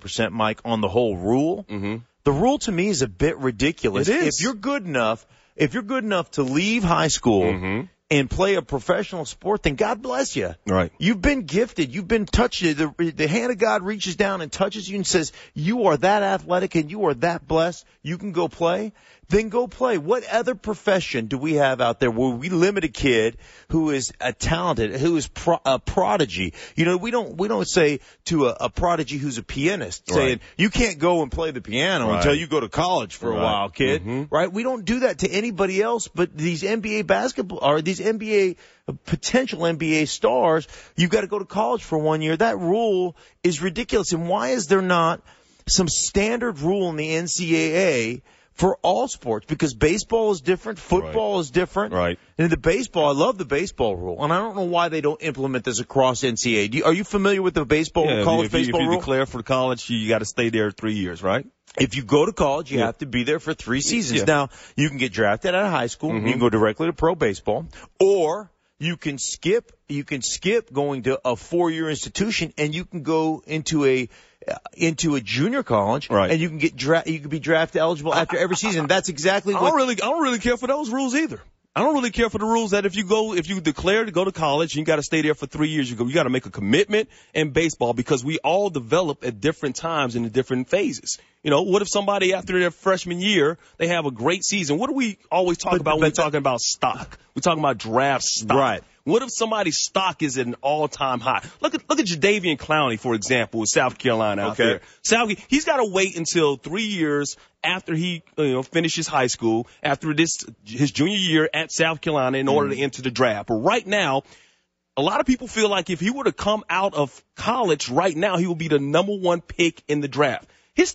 100%, Mike, on the whole rule. Mm-hmm. The rule to me is a bit ridiculous. It is. If you're good enough to leave high school and play a professional sport, then God bless you. Right. You've been gifted. You've been touched. The hand of God reaches down and touches you and says, you are that athletic and you are that blessed. You can go play. Then go play. What other profession do we have out there where we limit a kid who is a talented, who is a prodigy? You know, we don't say to a prodigy who's a pianist, saying, you can't go and play the piano until you go to college for a while, kid. Right? We don't do that to anybody else, but these NBA basketball, or these NBA potential NBA stars, you've got to go to college for 1 year. That rule is ridiculous. And why is there not some standard rule in the NCAA for all sports? Because baseball is different, football is different. Right. And the baseball, I love the baseball rule, and I don't know why they don't implement this across NCAA. Are you familiar with the college baseball rule? If you declare for college, you got to stay there 3 years, right? If you go to college, you have to be there for 3 seasons. Yeah. Now, you can get drafted out of high school. You can go directly to pro baseball, or you can skip going to a 4-year institution, and you can go into a junior college, and you can you can be draft eligible after every season. That's exactly what I don't really care for those rules either. I don't really care for the rules that if you declare to go to college, you got to stay there for 3 years. You got to make a commitment in baseball, because we all develop at different times in the different phases. You know, what if somebody after their freshman year, they have a great season? What do we always talk about when we're talking about stock? We're talking about draft stock. Right. What if somebody's stock is at an all-time high? Look at Jadeveon Clowney, for example, with South Carolina out there. He's got to wait until 3 years after he finishes high school, after his junior year at South Carolina, in order to enter the draft. But right now, a lot of people feel like if he were to come out of college right now, he would be the number 1 pick in the draft.